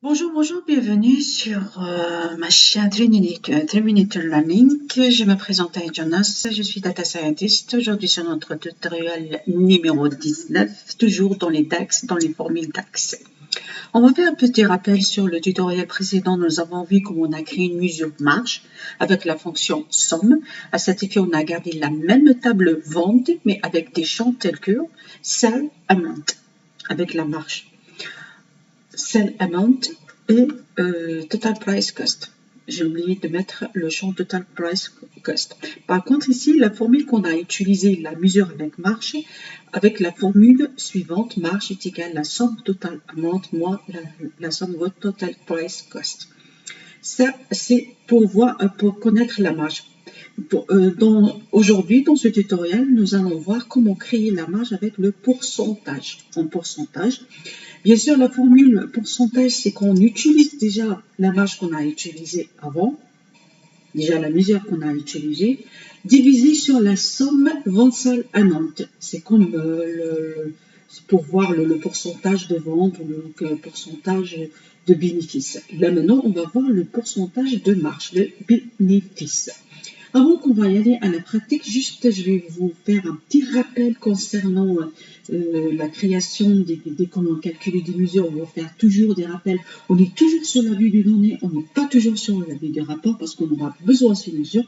Bonjour, bonjour, bienvenue sur ma chaîne Terminator Learning. Je me présente à Jonas, je suis Data Scientist. Aujourd'hui sur notre tutoriel numéro 19, toujours dans les DAX, dans les formules DAX. On va faire un petit rappel sur le tutoriel précédent. Nous avons vu comment on a créé une mesure marge avec la fonction somme. À cet effet, on a gardé la même table vente, mais avec des champs tels que sell amount, avec la marge. Sell amount et total price cost. J'ai oublié de mettre le champ total price cost. Par contre, ici, la formule qu'on a utilisée, la mesure avec marge, avec la formule suivante, marge est égale à la somme total amount moins la somme votre total price cost. Ça, c'est pour connaître la marge. Aujourd'hui, dans ce tutoriel, nous allons voir comment créer la marge avec le pourcentage. En pourcentage, bien sûr, la formule pourcentage, c'est qu'on utilise déjà la marge qu'on a utilisée avant, déjà la mesure qu'on a utilisée, divisée sur la somme vente sell amount. C'est comme pour voir le pourcentage de vente ou le pourcentage de bénéfice. Là maintenant, on va voir le pourcentage de marge, le bénéfice. Avant qu'on va y aller à la pratique, juste je vais vous faire un petit rappel concernant la création comment on calcule des mesures. On va faire toujours des rappels. On est toujours sur la vue des données, on n'est pas toujours sur la vue des rapports parce qu'on aura besoin de ces mesures.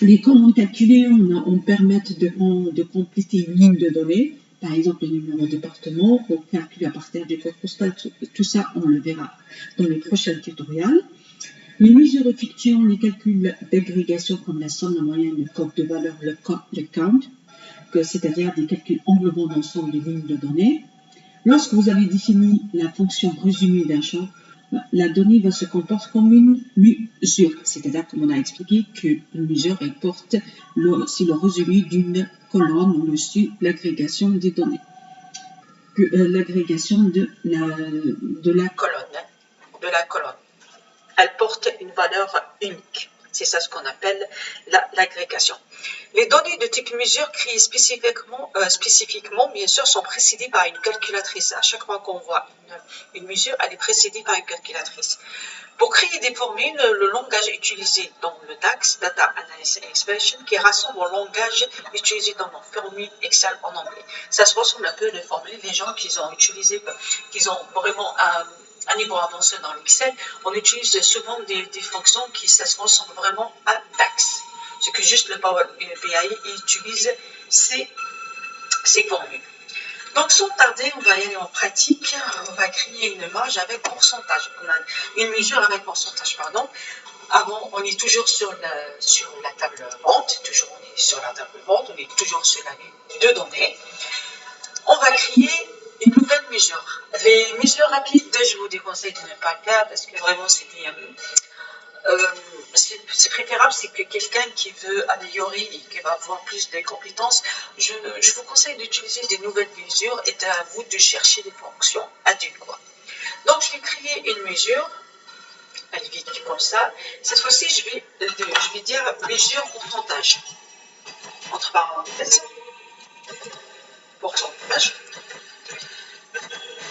Les commandes calculées, on permet de compléter une ligne de données. Par exemple, le numéro de département, on calcule à partir du code postal. Tout ça, on le verra dans les prochains tutoriels. Les mesures effectuant les calculs d'agrégation comme la somme, la moyenne, le code de valeur, le count, c'est-à-dire des calculs englobant l'ensemble des lignes de données. Lorsque vous avez défini la fonction résumée d'un champ, la donnée va se comporter comme une mesure, c'est-à-dire comme on a expliqué qu'une mesure elle porte c'est le résumé d'une colonne ou l'agrégation des données, l'agrégation de la colonne. Elle porte une valeur unique. C'est ça ce qu'on appelle l'agrégation. Les données de type mesure créées spécifiquement, bien sûr, sont précédées par une calculatrice. À chaque fois qu'on voit une mesure, elle est précédée par une calculatrice. Pour créer des formules, le langage utilisé dans le DAX, Data Analysis and Expression, qui rassemble le langage utilisé dans nos formules Excel en anglais. Ça se ressemble un peu aux formules des gens qui ont utilisé, qui ont vraiment un niveau avancé dans l'Excel. On utilise souvent des fonctions ça se ressemble vraiment à DAX. C'est que juste le Power BI utilise ces formules. Donc, sans tarder, on va y aller en pratique. On va créer une marge avec pourcentage. On a une mesure avec pourcentage, pardon. Avant, on est toujours sur la table vente. Toujours, on est sur la table vente. On est toujours sur la ligne de données. On va créer une nouvelle mesure. Les mesures rapides, je vous déconseille de ne pas le faire parce que vraiment, c'est préférable, c'est que quelqu'un qui veut améliorer et qui va avoir plus de compétences, je vous conseille d'utiliser des nouvelles mesures et à vous de chercher des fonctions adultes, quoi. Donc, je vais créer une mesure. Elle est vite comme ça. Cette fois-ci, je vais dire mesure pourcentage. Entre parenthèses. Pourcentage.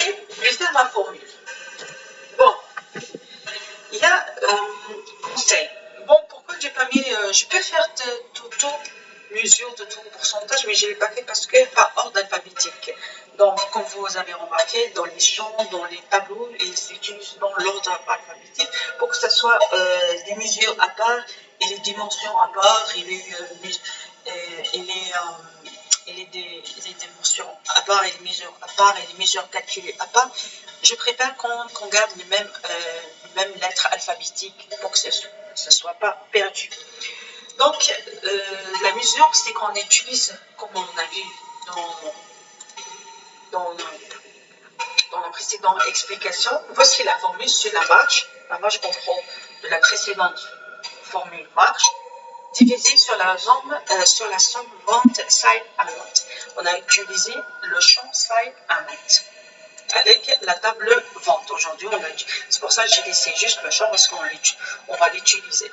Et je vais faire ma formule. Bon. Il y a conseil. Bon, pourquoi j'ai pas mis. Je peux faire mesure de tout pourcentage, mais je ne l'ai pas fait parce que par ordre alphabétique. Donc, comme vous avez remarqué, dans les champs, dans les tableaux, ils s'utilisent dans l'ordre alphabétique pour que ce soit des mesures à part et les dimensions à part et les dimensions à part et les mesures à part et les mesures calculées à part. Je préfère qu'on garde les mêmes lettres alphabétiques pour que ce ne soit pas perdu. Donc, la mesure, c'est qu'on utilise, comme on a vu dans la précédente explication, voici la formule sur la marge contrôle de la précédente formule marge, divisée sur la somme vente side amount. On a utilisé le champ side amount avec la table vente. Aujourd'hui, c'est pour ça que j'ai laissé juste le champ parce qu'on va l'utiliser.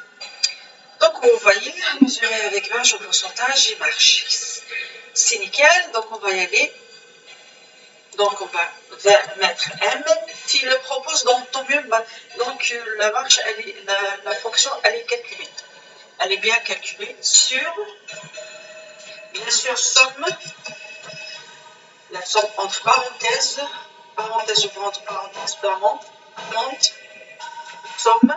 Donc, vous voyez, mesurer avec marge en pourcentage et marge. C'est nickel, donc on va y aller. Donc, on va mettre M tu le proposes, donc tant mieux. Donc la marge, la fonction, elle est calculée. Elle est bien calculée sur, bien sûr, somme, la somme entre parenthèses, parenthèse ouvrante, parenthèse fermante, somme,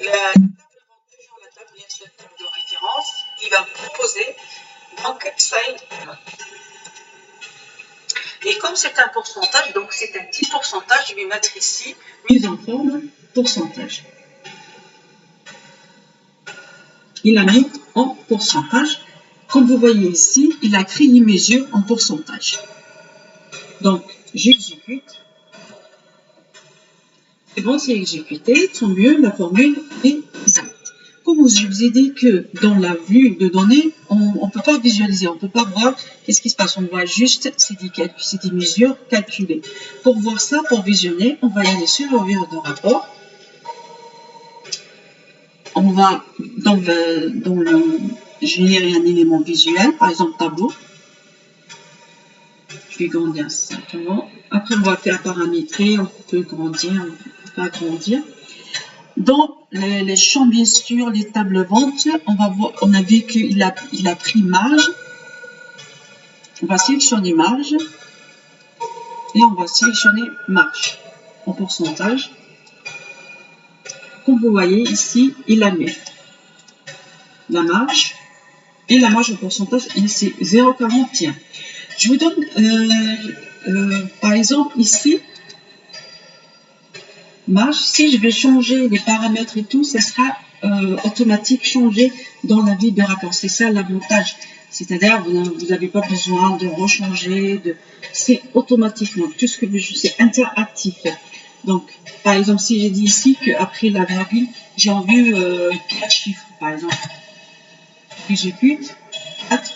la table, bien sûr, table de référence, il va me proposer, donc ça et comme c'est un pourcentage, donc c'est un petit pourcentage, je vais mettre ici, mise en forme, pourcentage. Il a mis en pourcentage. Comme vous voyez ici, il a créé une mesure en pourcentage. Donc, j'exécute. Et bon, c'est exécuté, tant mieux, la formule est exacte. Comme je vous ai dit que dans la vue de données, on ne peut pas visualiser, on ne peut pas voir qu'est-ce qui se passe. On voit juste, c'est des mesures calculées. Pour voir ça, pour visionner, on va y aller sur le vue de rapport. On va générer un élément visuel, par exemple tableau. Je vais grandir simplement. Après, on va faire paramétrer, on peut grandir, on peut pas agrandir. Dans les champs, bien sûr, les tables ventes, on a vu qu'il a pris marge. On va sélectionner marge et on va sélectionner marge en pourcentage. Comme vous voyez ici, il a mis la marge et la marge en pourcentage, c'est 0,41. Je vous donne, par exemple, ici, marge, si je vais changer les paramètres et tout, ça sera automatique changé dans la vue de rapport. C'est ça l'avantage. C'est-à-dire, vous n'avez pas besoin de rechanger, c'est automatiquement. Tout ce que c'est interactif. Donc, par exemple, si j'ai dit ici qu'après la virgule, j'ai envie 4 chiffres, par exemple. J'exécute 4.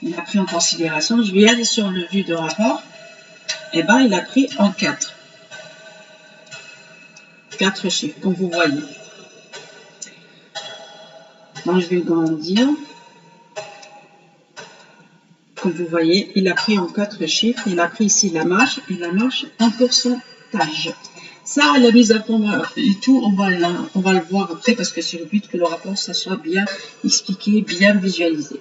Il a pris en considération. Je vais aller sur le vue de rapport. Et bien, il a pris en 4. 4 chiffres, comme vous voyez. Donc, je vais grandir. Comme vous voyez, il a pris en 4 chiffres. Il a pris ici la marge et la marge en pourcentage. Ça, la mise à forme et tout, on va le voir après parce que c'est le but que le rapport, ça soit bien expliqué, bien visualisé.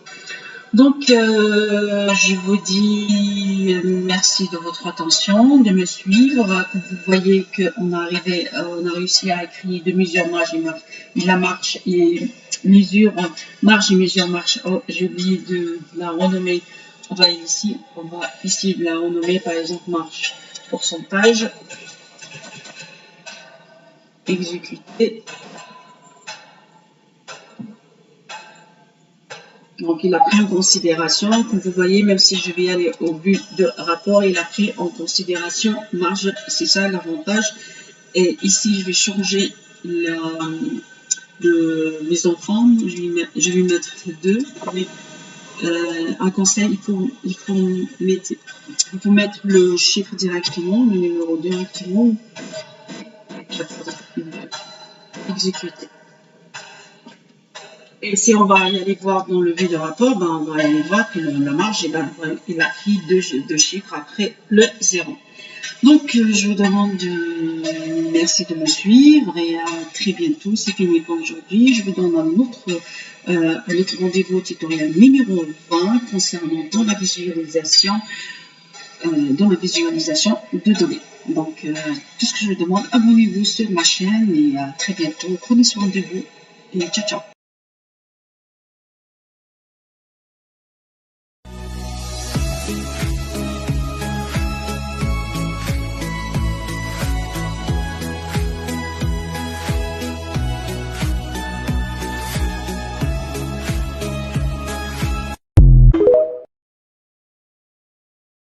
Donc, je vous dis merci de votre attention, de me suivre. Comme vous voyez qu'on a réussi à créer deux mesures marge et la marge et mesure marge et mesure marge. Oh, j'ai oublié de la renommer. On va ici la renommer par exemple marge pourcentage. Exécuter. Donc, il a pris en considération, comme vous voyez, même si je vais aller au but de rapport, il a pris en considération marge, c'est ça l'avantage. Et ici, je vais changer la mise en forme, je vais mettre 2. Mais, un conseil, il faut mettre le chiffre directement, le numéro directement. Exécuter. Et si on va y aller voir dans le vue de rapport, ben on va aller voir que la marge, il a pris deux chiffres après le 0. Donc, je vous demande merci de me suivre et à très bientôt. C'est fini pour aujourd'hui. Je vous donne un autre rendez-vous tutoriel numéro 20 concernant dans la visualisation de données. Donc, tout ce que je vous demande, abonnez-vous sur ma chaîne et à très bientôt. Prenez soin de vous et ciao, ciao.